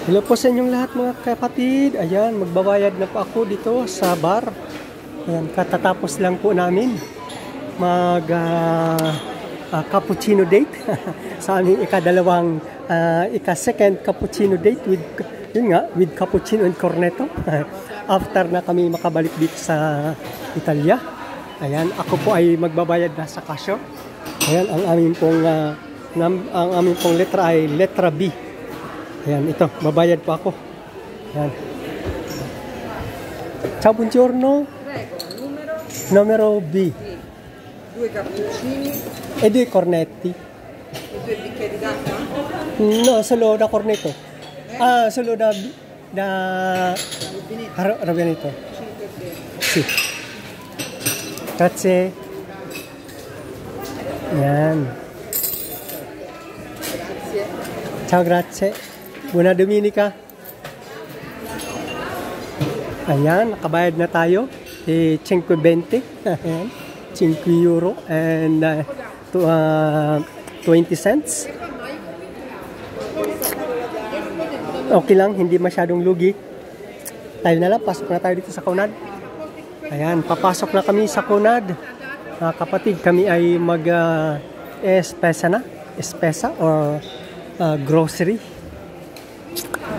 Hello po sa inyong lahat mga kapatid. Ayan, magbabayad na po ako dito sa bar. Ayan, katatapos lang po namin mag cappuccino date sa aming ikadalawang ika-second cappuccino date with cappuccino and cornetto. After na kami makabalik dito sa Italia. Ayan, ako po ay magbabayad na sa cashier. Ayan, ang aming pong letra ay letra B. Ayan, ito, babayad po ako. Ayan. Ciao, buongiorno. Prego, Numero B. due cappuccini E 2 cornetti. e 2 bicchieri d'acqua. No, solo da cornetto. Solo da Ravianito. 5 Sì. Grazie. Ayan. Grazie. Ciao, grazie. Buona Domenica. Ayan, nakabayad na tayo. 5.20. Ayan. 5 euro and 20 cents. Okay lang, hindi masyadong lugi. Tayo na lang, pasok na tayo dito sa Conad. Ayan, papasok na kami sa Conad. Kapatid, kami ay mag-espesa na. Espesa or grocery.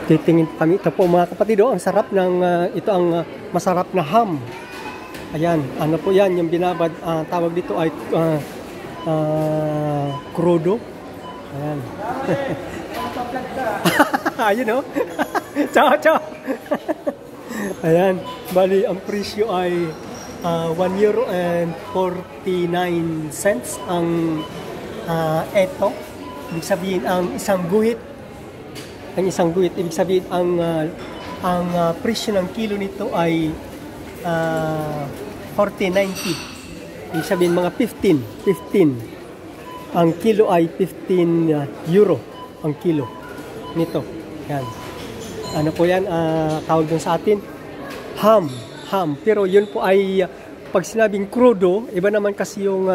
Titingin kami. Ito po mga kapatid, ang sarap ng, ito ang masarap na ham. Ayan, ano po yan, yung binabad, tawag dito ay crudo. Ayan. Ayun o. Ciao, ciao. Ayan, bali, ang presyo ay 1 euro and 49 cents ang eto. Ibig sabihin, ang isang guhit, ibig sabihin, ang presyo ng kilo nito ay 40.90. Ibig sabihin, mga 15. Ang kilo ay 15 euro ang kilo nito. Yan. Ano po yan, tawag dun sa atin? Ham. Pero yun po ay, pag sinabing crudo, iba naman kasi yung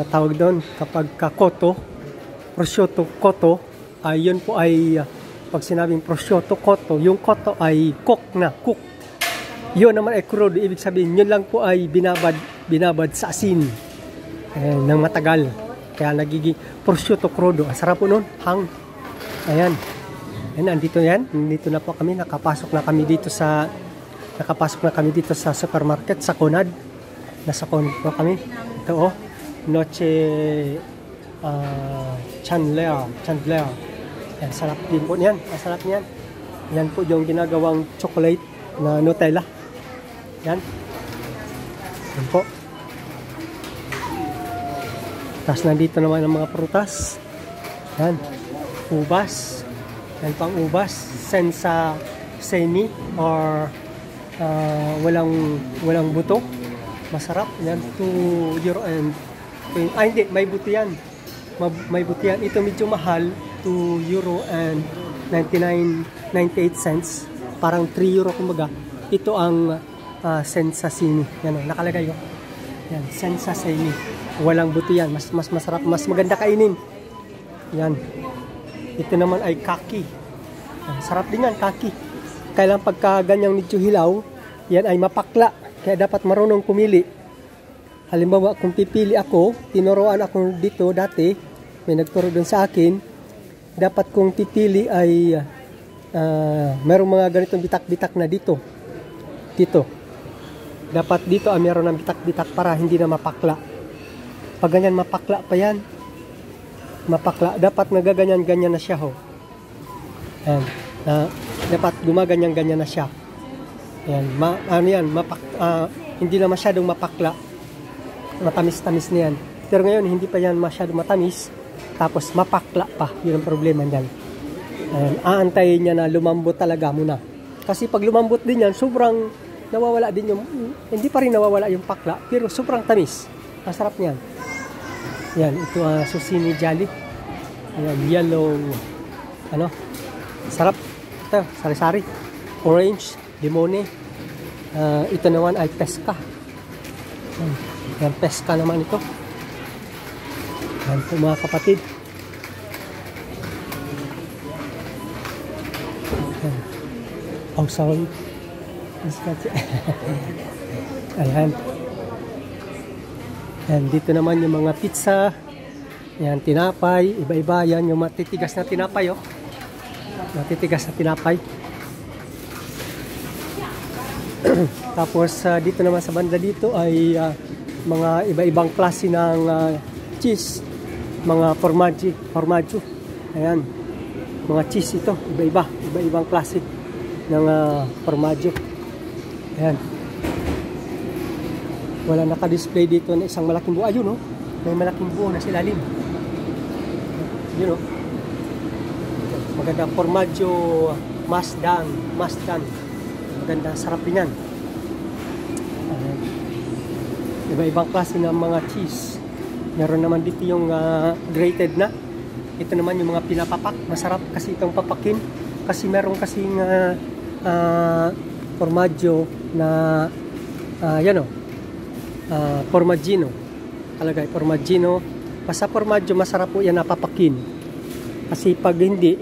tawag doon kapag koto, prosciutto koto, ay yun po ay pag sinabing prosciutto koto, yung koto ay cook. Yun naman ay crudo, ibig sabihin yun lang po ay binabad sa asin ng matagal, kaya nagiging prosciutto crudo. Ang sarap po nun, hang. Ayan, andito na po kami, nakapasok na kami dito sa supermarket sa Conad. Nasa Conad po kami. Ito Noche Chandler. Yan, sarap din po niyan. Masarap niyan. Yan po yung ginagawang chocolate na Nutella. Yan. Yan po. Tapos nandito naman ang mga prutas. Yan. Ubas. Yan pang ubas. Senza semi or walang buto. Masarap. Yan. 2 euro and hindi, may buti yan. May buti yan. Ito medyo mahal. 2 euro and 98 cents. Parang 3 euro kumbaga. Ito ang senza semi. Yan, nakalagay yun. Yan, senza semi. Walang buti yan. Mas masarap. Mas maganda kainin. Yan. Ito naman ay kaki. Yan, sarap din yan, kaki. Kailang pagka ganyang medyo hilaw, yan ay mapakla. Kaya dapat marunong pumili. Halimbawa, kung pipili ako, tinuruan ako dito dati, may nagturo doon sa akin, dapat kung pipili ay merong mga ganitong bitak-bitak na dito. Dapat dito ay meron ng bitak-bitak para hindi na mapakla. Pag ganyan mapakla pa yan, dapat nagaganyan-ganyan na siya ho. Ayan, dapat gumaganyan-ganyan na siya. Ayan, hindi na masyadong mapakla. Matamis-tamis na yan. Pero ngayon, hindi pa yan masyadong matamis. Tapos mapakla pa. Yun ang problema niyan. Ayan, aantayin niya na lumambot talaga muna. Kasi pag lumambot din yan, sobrang nawawala din yung, hindi pa rin nawawala yung pakla, pero sobrang tamis. Masarap niyan. Yan, ito susini jolly. Ayan, yellow, sarap. Ito, sari-sari. Orange, limone. Ito naman ay peska. Yan, peska naman ito. Yan po mga kapatid. Oh, sorry. Ayan. Ayan, dito naman yung mga pizza. Ayan, tinapay. Iba-iba. Yan, yung matitigas na tinapay, oh. Matitigas na tinapay. Tapos, dito naman sa banda dito ay mga iba-ibang klase ng cheese. Mga formaggio. Ayan. Mga cheese ito. Iba-iba. Iba-ibang klase ng formaggio. Ayan. Wala naka-display dito na isang malaking buo. Ayun, no? May malaking buo na silalim. Yun, no? Maganda formaggio Masdan. Maganda, sarap din yan. Iba-ibang klase ng mga cheese. Meron naman dito yung grated na. Ito naman yung mga pinapapak. Masarap kasi itong papakin. Kasi meron kasing formaggio na yan, o. Formaggino. Talagay, formaggino. Basta formaggio, masarap po yan napapakin. Kasi pag hindi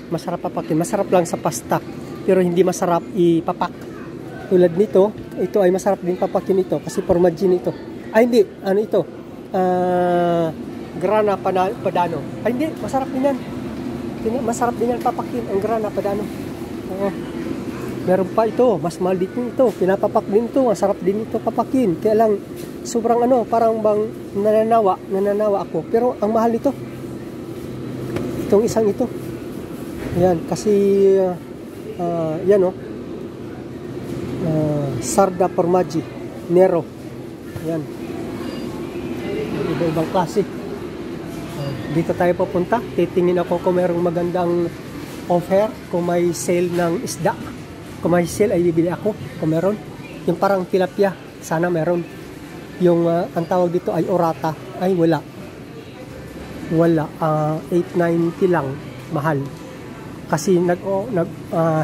masarap papakin. Masarap lang sa pasta. Pero hindi masarap ipapak. Tulad nito, ito ay masarap din papakin ito. Kasi formaggino ito. Ay hindi, ano ito? Grana Padano. Ay hindi, masarap din yan. Masarap din yan papakin. Ang Grana Padano. Oo. Meron pa ito, mas mahal dito ito. Pinapapak din ito, masarap din ito papakin. Kaya lang, sobrang parang bang nananawa ako. Pero ang mahal nito, itong isang ito. Ayan, kasi, yan, o. Sarda Formaggi Nero. Ayan. Iba-ibang klase. Dito tayo pupunta. Titingin ako kung merong magandang offer. Kung may sale ng isda. Kung may sale ay bibili ako. Kung meron. Yung parang tilapia. Sana meron. Yung ang tawag dito ay orata. Ay wala. Wala. 890 lang. Mahal. Kasi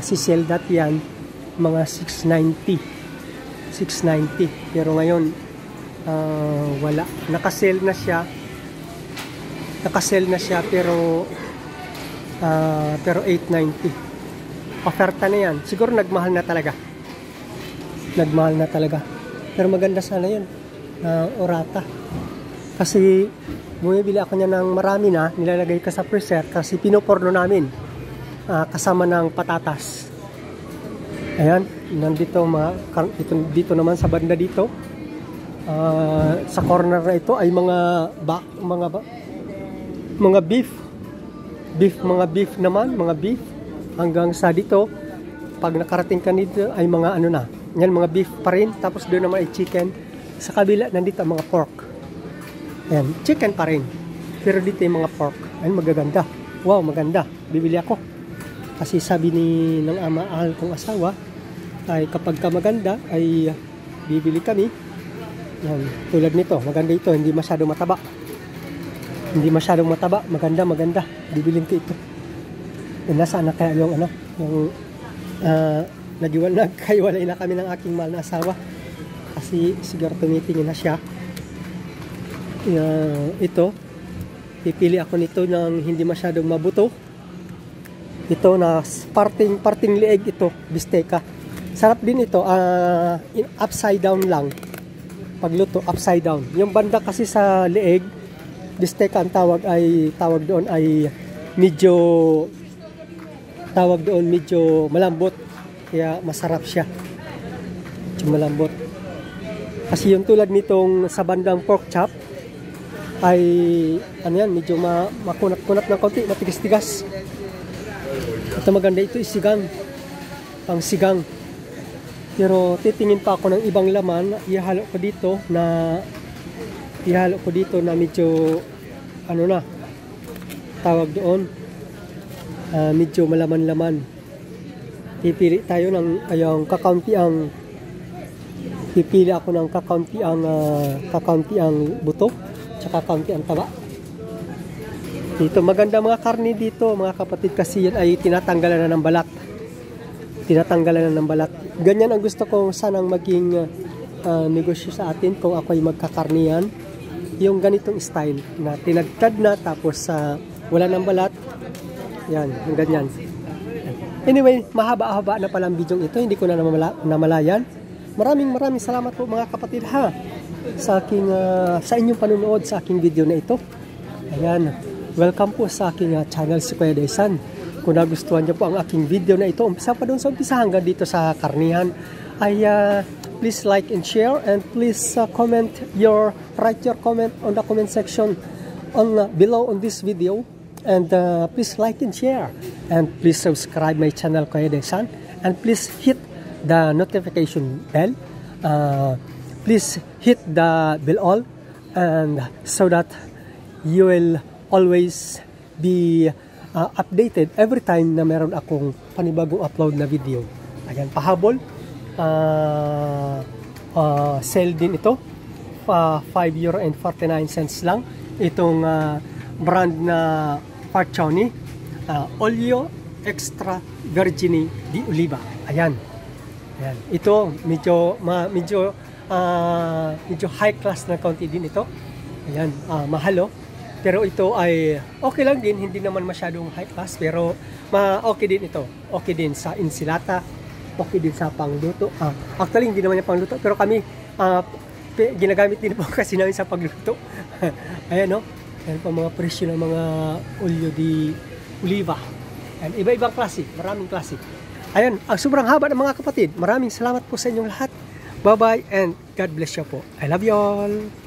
si sale dati yan mga 690. Pero ngayon wala. Naka-sale na siya pero 890. Oferta na yan. Siguro nagmahal na talaga. Pero maganda sana yan. Orata. Kasi bumibili ako niya ng marami na. Nilalagay ka sa freezer. Kasi pinoporno namin. Kasama ng patatas. Ayan. Nandito dito naman sa banda dito. Sa corner na ito ay mga beef. Mga beef naman. Mga beef. Hanggang sa dito, pag nakarating ka dito, ay mga na. Yan, mga beef pa rin. Tapos doon naman ay chicken. Sa kabila, nandito ang mga pork. Ayan, chicken pa rin. Pero dito yung mga pork. Ayan, magaganda. Wow, maganda. Bibili ako. Kasi sabi ng mahal kong asawa, ay kapag ka maganda, ay bibili kami. Yan, tulad nito. Maganda ito. Hindi masyadong mataba. Maganda. Bibilin ko ito. Nasaan na kaya yung naghiwalay na kami ng aking mahal na asawa kasi siguro tumitingin na siya. Ito pipili ako nito ng hindi masyadong mabuto. Ito na parting leeg ito, bisteka. Sarap din ito, upside down lang pagluto, upside down. Yung banda kasi sa leeg, bisteka ang tawag doon ay medyo malambot. Kaya masarap siya. Medyo malambot. Kasi yung tulad nitong sa bandang pork chop ay medyo makunat-kunat ng konti, matigas-tigas. Ito maganda, ito isigang. Pang sigang. Pero titingin pa ako ng ibang laman, ihalo ko dito na medyo tawag doon. Medyo malaman-laman. Pipili tayo ng pipili ako ng kakaunti ang buto tsaka kakaunti ang taba. Dito maganda mga karne dito mga kapatid, kasi yan ay tinatanggalan na ng balat. Ganyan ang gusto ko sanang maging negosyo sa atin kung ako ay magkakarnihan. Yung ganitong style na tinagtad na tapos wala ng balat. Yan, yung ganyan. Anyway, mahaba-haba na pala ang video ito. Hindi ko na namalayan. Maraming salamat po mga kapatid ha sa inyong panunood sa aking video na ito. Ayan, welcome po sa aking channel si Kuya Daysan. Kung nagustuhan niyo po ang aking video na ito, umpisa pa doon sa umpisa hanggang dito sa karnihan, ay please like and share, and please write your comment on the comment section below on this video, and please like and share, and please subscribe my channel Kuya Daysan, and please hit the notification bell. Please hit the bell all, and so that you will always be updated every time na meron akong panibagong upload na video. Ayan, pahabol. Sale din ito. €5.49 lang. Itong brand na Farcioni. Olio Extra Virgini di Oliva. Ayan. Ayan. Ito medyo high class na kaunti din ito. Ayan, mahal. Pero ito ay okay lang din, hindi naman masyadong high class, pero okay din ito. Okay din sa insilata, okay din sa pangluto. Actually hindi naman yung pangluto, pero kami ginagamit din po kasi namin sa pagluto. Ayan, no? Ayan po mga presyo ng mga olio di oliva. Ayan, iba-ibang klase, maraming klase. Ayan, ang sobrang haba ng mga kapatid. Maraming salamat po sa inyong lahat. Bye-bye and God bless you po. I love you all.